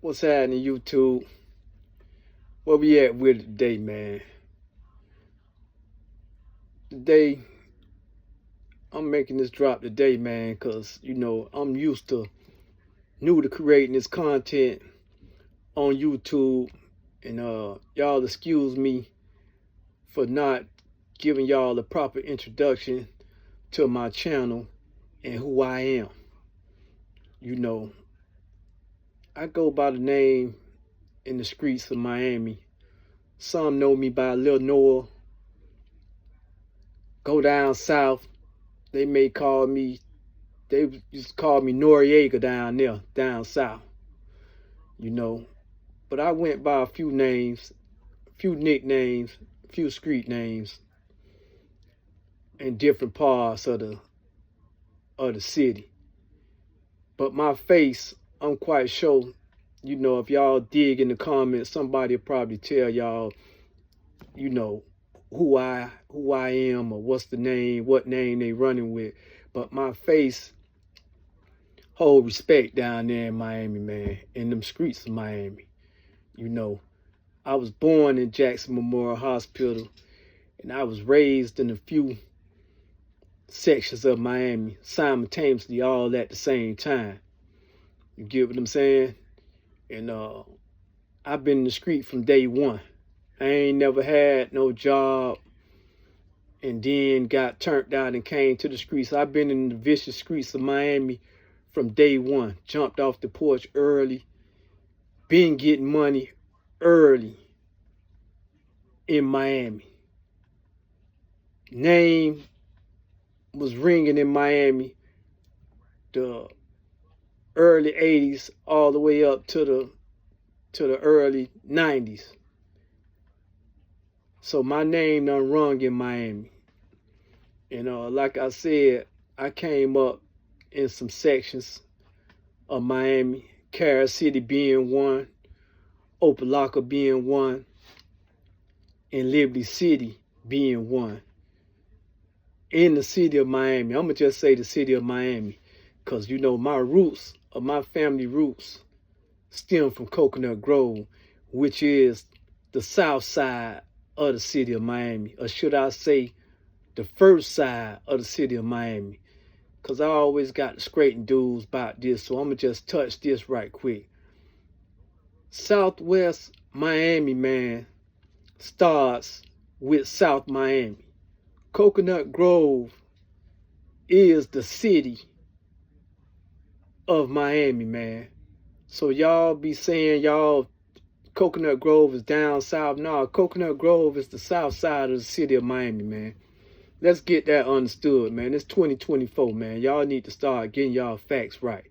What's happening, YouTube? Where we at with it today, man? Today, I'm making this drop today, man, because, I'm new to creating this content on YouTube. And y'all excuse me for not giving y'all the proper introduction to my channel and who I am. I go by the name in the streets of Miami. Some know me by Lil Noah. Go down south, they used to call me Noriega down there, down south. But I went by a few names, a few nicknames, a few street names in different parts of the city. But my face, I'm quite sure, if y'all dig in the comments, somebody will probably tell y'all, who I am or what's the name, what name they running with. But my face hold respect down there in Miami, man, in them streets of Miami. I was born in Jackson Memorial Hospital, and I was raised in a few sections of Miami simultaneously, all at the same time. You get what I'm saying? And I've been in the street from day one. I ain't never had no job and then got turned out and came to the streets. I've been in the vicious streets of Miami from day one. Jumped off the porch early. Been getting money early in Miami. Name was ringing in Miami the early 80s all the way up to the early 90s. So my name done rung in Miami. Like I said, I came up in some sections of Miami, Carol City being one, Opelika being one, and Liberty City being one. In the city of Miami, I'm going to just say the city of Miami, because my family roots stem from Coconut Grove, which is the south side of the city of Miami, or should I say the first side of the city of Miami, because I always got the scraping dudes about this, so I'm going to just touch this right quick. Southwest Miami, man, starts with South Miami. Coconut Grove is the city of Miami, man. So y'all be saying Coconut Grove is down south. No, Coconut Grove is the south side of the city of Miami, man. Let's get that understood, man. It's 2024, man. Y'all need to start getting y'all facts right.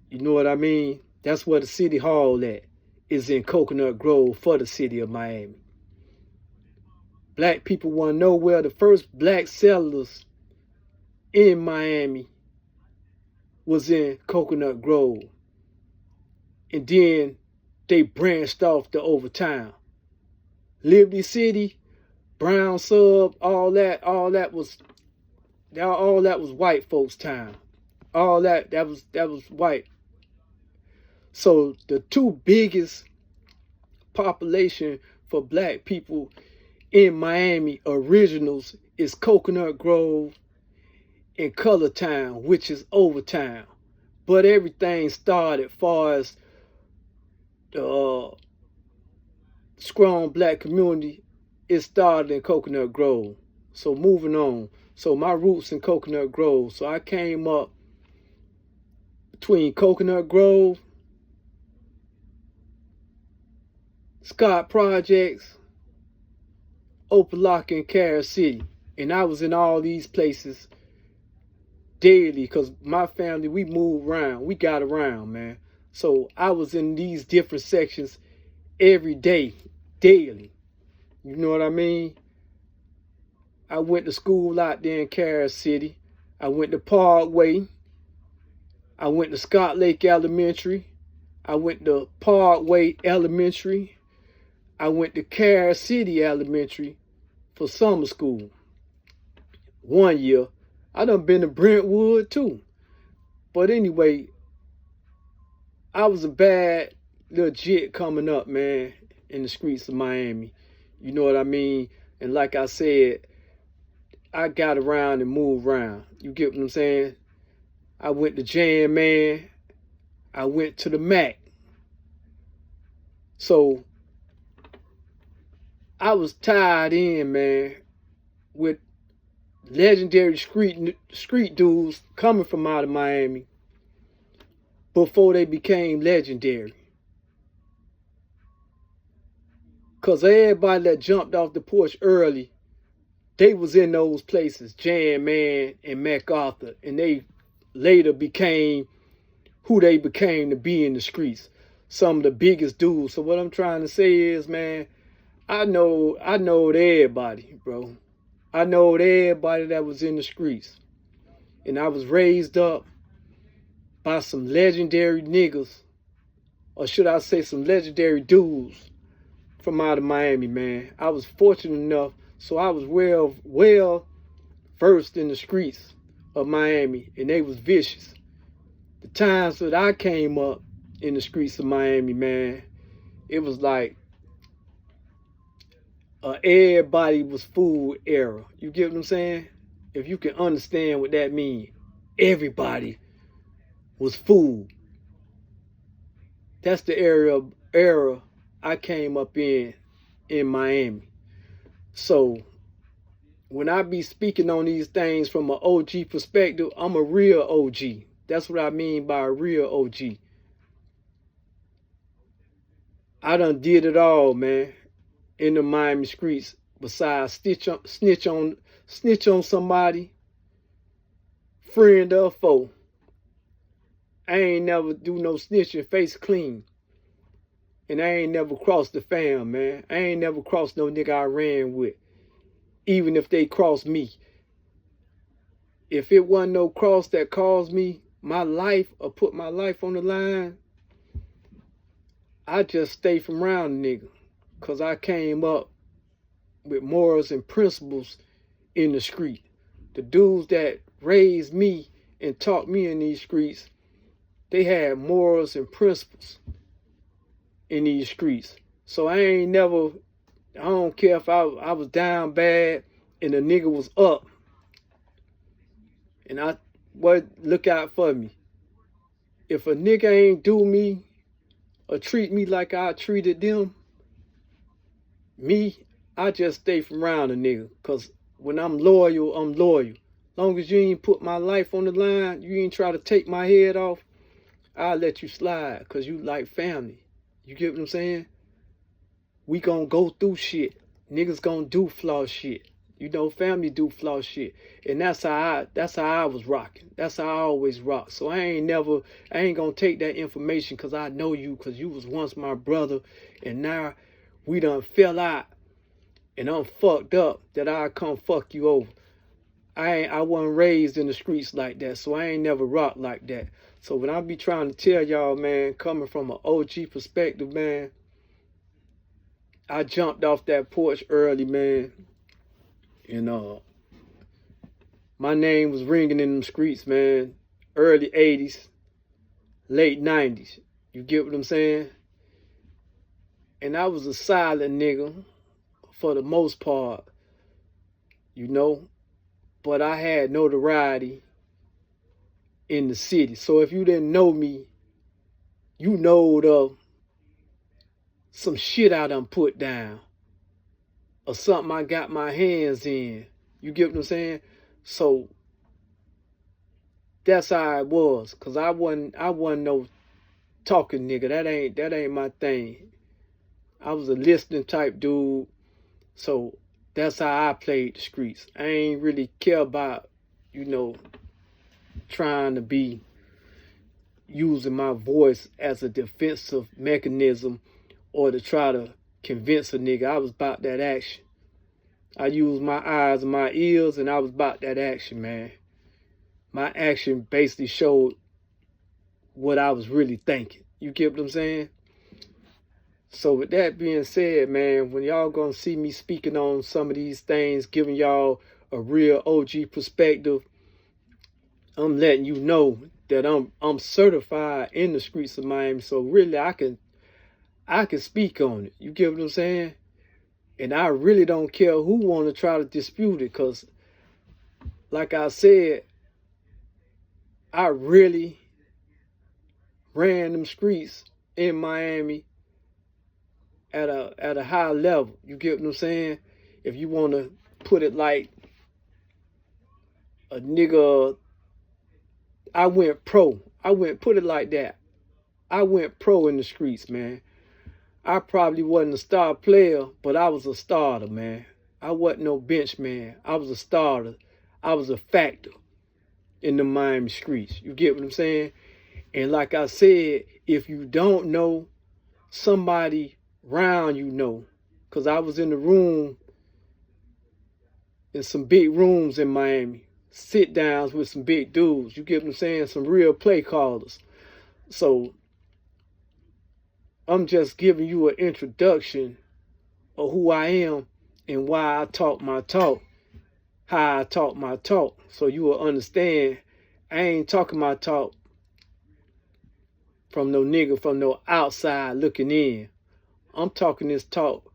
You know what I mean? That's where the city hall at, is in Coconut Grove for the city of Miami. Black people want to know where the first black settlers in Miami was in Coconut Grove. And then they branched off to Overtown. Liberty City, Brown Sub, all that was white folks' town. All that was white. So the two biggest population for black people in Miami originals is Coconut Grove and Colortown, which is Overtown. But everything started far as the strong black community, it started in Coconut Grove. So moving on. So my roots in Coconut Grove. So I came up between Coconut Grove, Scott Projects, Opelika, and Carol City. And I was in all these places daily because my family, we moved around. We got around, man. So I was in these different sections every day, daily. You know what I mean? I went to school out there in Carol City. I went to Parkway. I went to Scott Lake Elementary. I went to Parkway Elementary. I went to Carol City Elementary for summer school. 1 year. I done been to Brentwood too. But anyway, I was a bad little jit coming up, man, in the streets of Miami. You know what I mean? And like I said, I got around and moved around. You get what I'm saying? I went to Jam Man. I went to the Mac. So I was tied in, man, with legendary street dudes coming from out of Miami before they became legendary. Cause everybody that jumped off the porch early, they was in those places, Jam Man and MacArthur, and they later became who they became to be in the streets. Some of the biggest dudes. So what I'm trying to say is, man, I know everybody, bro. I know everybody that was in the streets. And I was raised up by some legendary niggas, or should I say some legendary dudes from out of Miami, man. I was fortunate enough, so I was well versed in the streets of Miami, and they was vicious. The times that I came up in the streets of Miami, man, it was like everybody was fool era. You get what I'm saying? If you can understand what that means, everybody was fool. That's the era I came up in Miami. So when I be speaking on these things from an OG perspective, I'm a real OG. That's what I mean by a real OG. I done did it all, man, in the Miami streets. Besides snitch on somebody, friend or foe. I ain't never do no snitching face clean. And I ain't never crossed the fam, man. I ain't never crossed no nigga I ran with, even if they crossed me. If it wasn't no cross that caused me my life or put my life on the line, I just stay from around the nigga. Because I came up with morals and principles in the street. The dudes that raised me and taught me in these streets, they had morals and principles in these streets. So I don't care if I was down bad and the nigga was up. And look out for me. If a nigga ain't do me or treat me like I treated them, I just stay from around a nigga. Cause when I'm loyal, I'm loyal. Long as you ain't put my life on the line, you ain't try to take my head off, I'll let you slide. Cause you like family. You get what I'm saying? We gonna go through shit. Niggas gonna do flaw shit. You know, family do flaw shit. And that's how I was rocking. That's how I always rock. So I ain't gonna take that information cause I know you, cause you was once my brother, and now we done fell out and I'm fucked up that I come fuck you over. I wasn't raised in the streets like that, so I ain't never rocked like that. So when I be trying to tell y'all, man, coming from an OG perspective, man, I jumped off that porch early, man. And my name was ringing in them streets, man. Early 80s, late 90s. You get what I'm saying? And I was a silent nigga for the most part, you know. But I had notoriety in the city. So if you didn't know me, you knowed of some shit I done put down or something I got my hands in. You get what I'm saying? So that's how it was. Cause I wasn't no talking nigga. That ain't my thing. I was a listening type dude. So that's how I played the streets. I ain't really care about, you know, trying to be using my voice as a defensive mechanism or to try to convince a nigga. I was about that action. I used my eyes and my ears, and I was about that action, man. My action basically showed what I was really thinking. You get what I'm saying? So with that being said, man, when y'all gonna see me speaking on some of these things, giving y'all a real OG perspective, I'm letting you know that I'm certified in the streets of Miami. So really I can speak on it. You get what I'm saying? And I really don't care who want to try to dispute it, because like I said, I really ran them streets in Miami at a high level. You get what I'm saying? If you want to put it like a nigga, I went pro. Put it like that. I went pro in the streets, man. I probably wasn't a star player, but I was a starter, man. I wasn't no bench man. I was a starter. I was a factor in the Miami streets. You get what I'm saying? And like I said, if you don't know, somebody round you know. Because I was in the room, in some big rooms in Miami. Sit downs with some big dudes. You get what I'm saying? Some real play callers. So I'm just giving you an introduction of who I am and why I talk my talk, how I talk my talk, so you will understand I ain't talking my talk from no nigga from no outside looking in. I'm talking this talk